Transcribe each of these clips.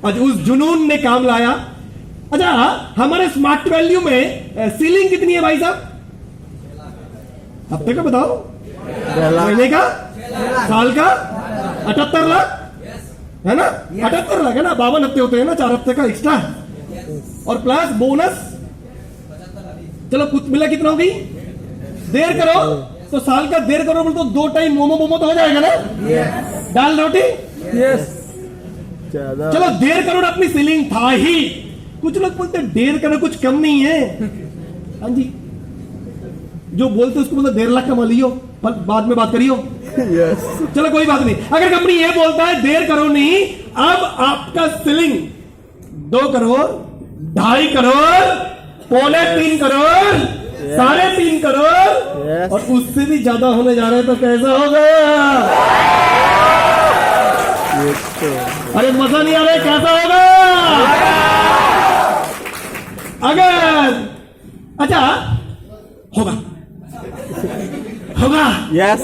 आज उस जुनून ने काम लाया। अच्छा, हमारे स्मार्ट वैल्यू में सीलिंग कितनी है भाई साहब? हफ्ते का बताओ, महीने का, साल का? 78 लाख है ना? 78 लाख है ना? 52 हफ्ते होते हैं ना, 4 हफ्ते का एक्स्ट्रा और प्लस बोनस। चलो कुछ मिला, कितना हो गई? 1.5 करोड़। तो साल का 1.5 करोड़ बोल तो 2 टाइम मोमो तो हो जाएगा ना? दाल रोटी। चलो 1.5 करोड़ अपनी सीलिंग था ही। कुछ लोग बोलते 1.5 करोड़ कुछ कम नहीं है। हाँ जी, जो बोलते उसको बोलते 1.5 लाख कमा लियो, बाद में बात करियो। चलो कोई बात नहीं। अगर कंपनी ये बोलता है 1.5 करोड़ नहीं, अब आपका सीलिंग 2 करोड़, 2.5 करोड़, 3.25 करोड़, 3.5 करोड़ और उससे भी ज्यादा होने जा रहा है, तो कैसा होगा? अरे मजा नहीं आ रहा है, कैसा होगा? अगर अच्छा होगा यस।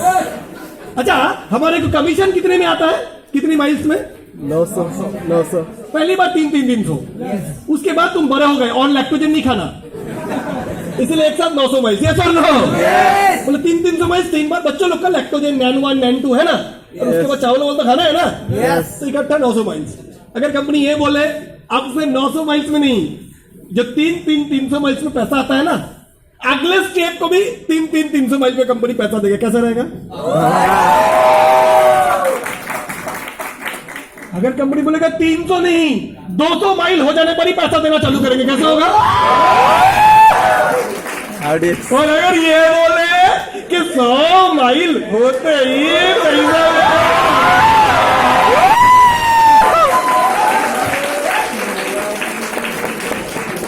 अच्छा, हमारे को कमीशन कितने में आता है? कितनी माइल्स में? 900। पहली बार 300। उसके बाद तुम बड़े हो गए, और लैक्टोजन नहीं खाना, इसलिए एक साथ 900 माइल्स। यस और नो? बोले 300 माइल्स 3 बार। बच्चों लोग का लैक्टोजन नैन 1 नैन 2 है ना, और उसके बाद चावल तो खाना है ना, तो इकट्ठा 900 माइल्स। अगर कंपनी ये बोले अब से 900 माइल्स में नहीं, जो 300 माइल्स में पैसा आता है ना, अगले स्टेप को भी 300 माइल पे कंपनी पैसा देगा, कैसा रहेगा? अगर कंपनी बोलेगा 300 नहीं 200 माइल हो जाने पर ही पैसा देना चालू करेंगे, कैसा होगा? और अगर ये बोले कि 100 माइल होते ही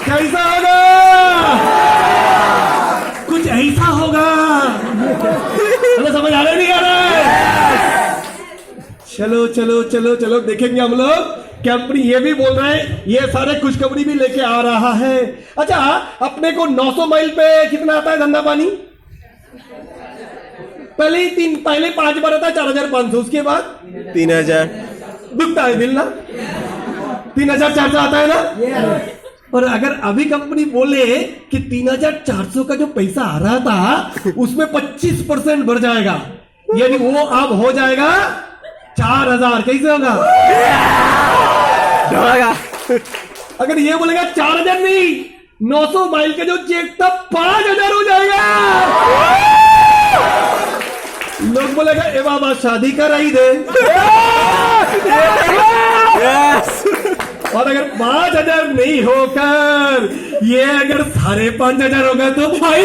कैसा होगा? कुछ ऐसा होगा। समझ आ रहा नहीं आ रहा है? चलो चलो चलो चलो देखेंगे हम लोग। कंपनी ये भी बोल रहा है, ये सारे खुशखबरी भी लेके आ रहा है। अच्छा, अपने को 900 माइल पे कितना आता है धंधा पानी? पहले 5 बार आता है 4,500, उसके बाद 3,000 दुखता है मिलना, 3,400 आता है ना। और अगर अभी कंपनी बोले कि 3,400 का जो पैसा आ रहा था उसमें 25% बढ़ जाएगा, यानी वो अब हो जाएगा 4,000, कैसे होगा? अगर ये बोलेगा 4,000 नहीं, 900 माइल के जो चेक था 5,000 हो जाएगा। लोग बोलेगा ए बाबा शादी करा ही दे। और अगर 5,000 नहीं होकर ये अगर 5,500 होगा तो भाई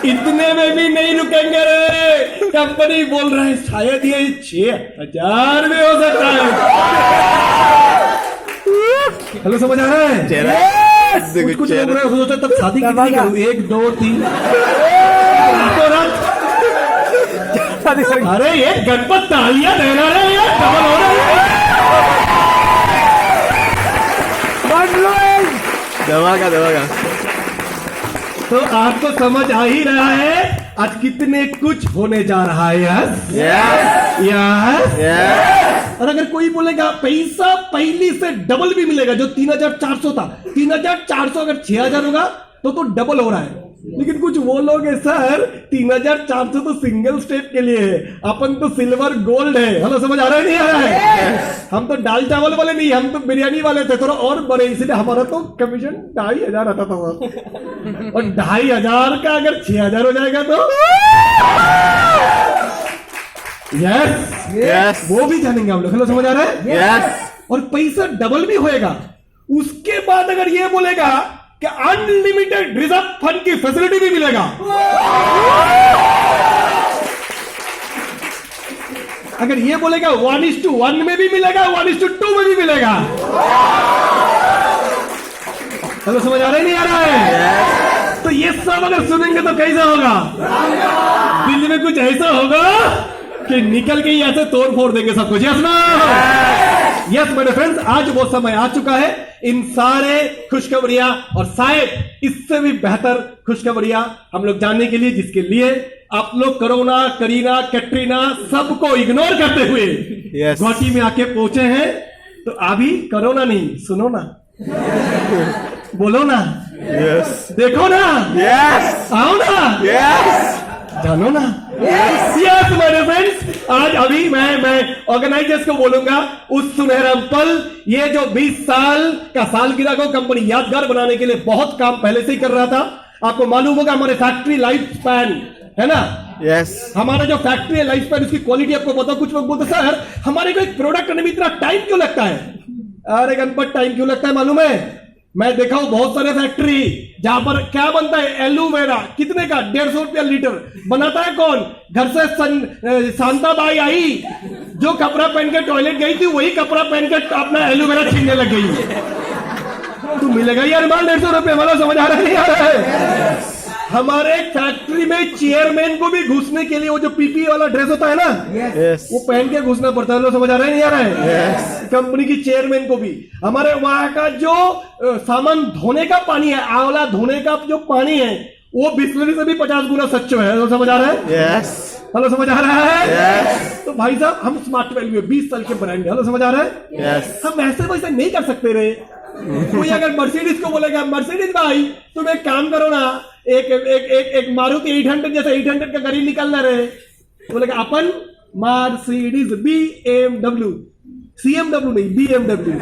इतने में भी नहीं रुकेंगे रे। कंपनी बोल रहा है शायद ये 6,000 में हो सकता है। हेलो, समझ आ रहा है? कुछ लोग सोचते तब शादी कितनी करूं, 1 2 3 अरे ये गणपत तालियां दे रहा है, ये डबल हो रहा है। दवागा। तो आपको समझ आ ही रहा है आज कितने कुछ होने जा रहा है। यस। और अगर कोई बोलेगा पैसा पहली से डबल भी मिलेगा, जो 3,400 था, 3,400 अगर 6,000 होगा तो डबल हो रहा है। लेकिन कुछ वो लोग है सर 3,400 तो सिंगल स्टेप के लिए है, अपन तो सिल्वर गोल्ड है। हेलो, समझ आ रहा है नहीं आ रहा है? हम तो दाल चावल वाले नहीं, हम तो बिरयानी वाले थे, थोड़ा और बड़े, इसलिए हमारा तो कमीशन 2,500 आता था। और 2,500 का अगर 6,000 हो जाएगा तो यस, वो भी जानेंगे हम लोग। हेलो, समझ आ रहा है? यस। और पैसा डबल भी होएगा। उसके बाद अगर ये बोलेगा कि अनलिमिटेड रिजर्व फंड की फैसिलिटी भी मिलेगा, अगर ये बोलेगा 1:1 में भी मिलेगा, 1:2 में भी मिलेगा। हेलो, समझ आ रहा है नहीं आ रहा है? तो ये सब अगर सुनेंगे तो कैसा होगा? दिल्ली में कुछ ऐसा होगा कि निकल के ही ऐसे तोड़ फोड़ देंगे सब कुछ। यस ना? यस मेरे फ्रेंड्स, आज वो समय आ चुका है। इन सारे खुशखबरियां और शायद इससे भी बेहतर खुशखबरियां हम लोग जानने के लिए, जिसके लिए आप लोग कोरोना, करीना, कैटरीना सबको इग्नोर करते हुए Yes. गुवाहाटी में आके पहुंचे हैं। तो अभी कोरोना नहीं, सुनो ना, बोलो ना, Yes. देखो ना, Yes. आओ ना, Yes. जानो ना। यस मेरे फ्रेंड्स, आज अभी मैं ऑर्गेनाइजर्स को बोलूंगा, उस सुनहरा पल, ये जो 20 साल का सालगिरह को कंपनी यादगार बनाने के लिए बहुत काम पहले से ही कर रहा था। आपको मालूम होगा हमारे फैक्ट्री लाइफ स्पैन है ना, Yes. हमारा जो फैक्ट्री है लाइफ स्पैन, उसकी क्वालिटी आपको पता। कुछ लोग बोलते सर हमारे को एक प्रोडक्ट करने में इतना टाइम क्यों लगता है? अरे गणपत, टाइम क्यों लगता है मालूम है? मैं देखा हूं बहुत सारे फैक्ट्री जहां पर क्या बनता है, एलोवेरा कितने का, 150 रुपया लीटर बनाता है कौन? घर से शांताबाई आई, जो कपड़ा पहन के टॉयलेट गई थी वही कपड़ा पहन के अपना एलोवेरा छीनने लग गई। तो मिलेगा यार माल 150 रुपये, वाला समझ आ रहा है नहीं आ रहा है? हमारे फैक्ट्री में चेयरमैन को भी घुसने के लिए वो जो पीपी वाला ड्रेस होता है ना, Yes. वो पहन के घुसना पड़ता है। लोग समझ आ रहे हैं नहीं आ रहा है? Yes. कंपनी की चेयरमैन को भी। हमारे वहां का जो सामान धोने का पानी है, आंवला धोने का जो पानी है, वो बिस्लरी से भी 50 गुना सच्च है। लोग समझ आ रहा है? Yes. हेलो, समझ आ रहा है? Yes. तो भाई साहब, हम स्मार्ट वैल्यू 20 साल के ब्रांड है। हेलो, समझ आ रहा है? Yes. हम ऐसे वैसे नहीं कर सकते रे। कोई अगर मर्सिडीज को बोलेगा, मर्सिडीज भाई तुम एक काम करो ना, एक मारुति 800 जैसा 800 का गाड़ी निकालना रहे, बोलेगा अपन मर्सिडीज BMW, CMW नहीं, BMW।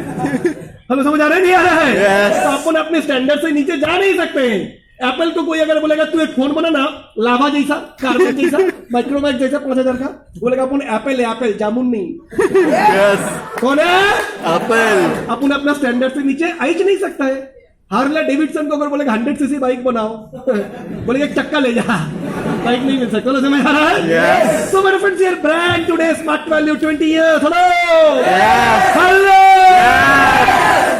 हेलो, समझ आ रहा है नहीं आ रहा है? Yes. तो अपन अपने स्टैंडर्ड से नीचे जा नहीं सकते हैं। एप्पल को कोई अगर बोलेगा तू एक फोन बना ना, लावा जैसा, कार्बन जैसा, माइक्रोमैक्स जैसा 5000 का, बोलेगा अपन एप्पल है, एप्पल, जामुन नहीं। Yes. कौन है? Apple. अपन अपना स्टैंडर्ड से नीचे आ ही नहीं सकता है। हार्ले डेविडसन को अगर बोलेगा 100 सीसी बाइक बनाओ, बोलेगा एक चक्का ले जा, बाइक नहीं मिल सकता। समझ आ रहा है? Yes. So my friends, your brand today Smart Value 20 years. Hello. Yes. Hello.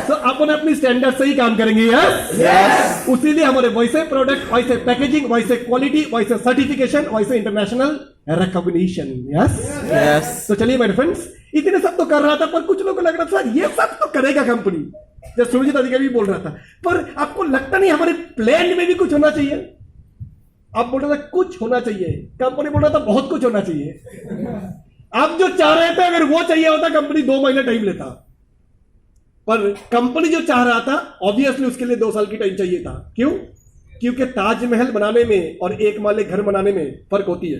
तो अपन अपनी स्टैंडर्ड से ही काम करेंगे। Yes, Yes. उसीलिए हमारे वैसे प्रोडक्ट, वैसे पैकेजिंग, वैसे क्वालिटी, वैसे सर्टिफिकेशन, वैसे इंटरनेशनल रिकॉग्निशन। Yes, Yes. तो चलिए मेरे फ्रेंड्स, इतने सब तो कर रहा था, पर कुछ लोगों को लग रहा था सर ये सब तो करेगा कंपनी, जैसे सुरजीत अधिकारी भी बोल रहा था, पर आपको लगता नहीं हमारे प्लान में भी कुछ होना चाहिए? आप बोल रहे थे कुछ होना चाहिए, कंपनी बोल रहा था बहुत कुछ होना चाहिए। आप जो चाह रहे थे, अगर वो चाहिए होता कंपनी 2 महीने टाइम लेता, पर कंपनी जो चाह रहा था ऑब्वियसली उसके लिए 2 साल की टाइम चाहिए था। क्यों? क्योंकि ताजमहल बनाने में और एक माले घर बनाने में फर्क होती है।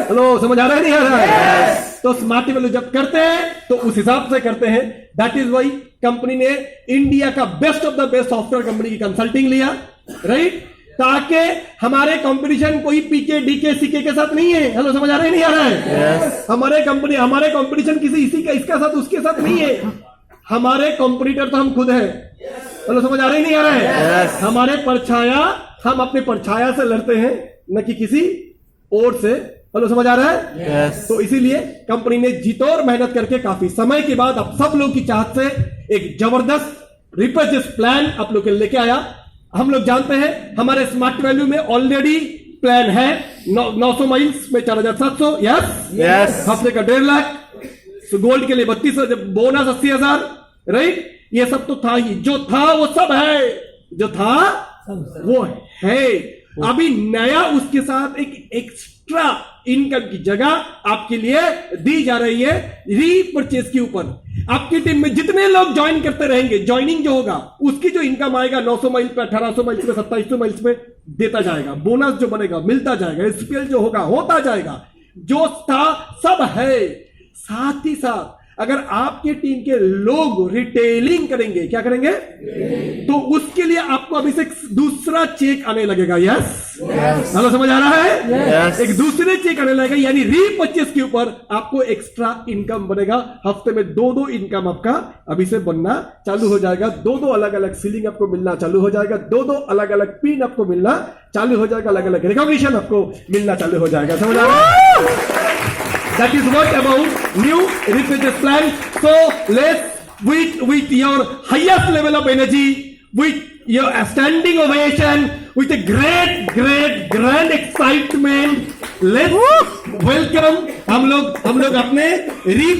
हेलो, समझ आ रहा है नहीं आ रहा है? तो स्मार्ट वैल्यू जब करते हैं तो उस हिसाब से करते हैं। दैट इज वाई कंपनी ने इंडिया का best of the best software company की कंसल्टिंग लिया, राइट, ताकि हमारे कंपटीशन कोई पीके डीके सीके के साथ नहीं है। हेलो, समझ आ रहा है नहीं आ रहा है? Yes. हमारे कंपटीशन किसी इसी का इसका साथ उसके साथ नहीं है। हमारे कॉम्पिटिटर तो हम खुद हैं। हेलो, समझ आ रहा है नहीं आ रहा है? Yes. हमारे परछाया, हम अपने परछाया से लड़ते हैं, न कि किसी और से। हेलो, समझ आ रहा है? Yes. तो इसीलिए कंपनी ने जीतोड़ मेहनत करके काफी समय के बाद अब सब लोग की चाहत से एक जबरदस्त रिपर्चेस प्लान आप लोग के लेके आया। हम लोग जानते हैं हमारे स्मार्ट वैल्यू में ऑलरेडी प्लान है 900 माइल्स में 4700। Yes, Yes. हफ्ते का 1.5 लाख, गोल्ड के लिए 32,000, बोनस 80,000, राइट। ये सब तो था ही, जो था वो सब है, जो था वो है। अभी नया उसके साथ एक एक्स्ट्रा इनकम की जगह आपके लिए दी जा रही है रीपरचेज के ऊपर। आपकी टीम में जितने लोग ज्वाइन करते रहेंगे, ज्वाइनिंग जो होगा उसकी जो इनकम आएगा 900 माइल पे, 1800 माइल्स पे, 2700 माइल्स पे देता जाएगा। बोनस जो बनेगा मिलता जाएगा, एसपीएल जो होगा होता जाएगा। जो था सब है। साथ ही साथ अगर आपके टीम के लोग रिटेलिंग करेंगे, क्या करेंगे, तो उसके लिए आपको अभी से दूसरा चेक आने लगेगा। यस, हेलो, समझ आ रहा है? Yes. एक दूसरे चेक आने लगेगा, यानी रीपरचेज के ऊपर आपको एक्स्ट्रा इनकम बनेगा। हफ्ते में 2 इनकम आपका अभी से बनना चालू हो जाएगा। 2 अलग अलग सीलिंग आपको मिलना चालू हो जाएगा। 2 अलग अलग पिन आपको मिलना चालू हो जाएगा। अलग अलग रिकॉग्निशन आपको मिलना चालू हो जाएगा। समझ आ रहा है? That is what about new repurchase plan. So let's with your highest level of energy, with your standing ovation, with a grand excitement, let's welcome हम लोग अपने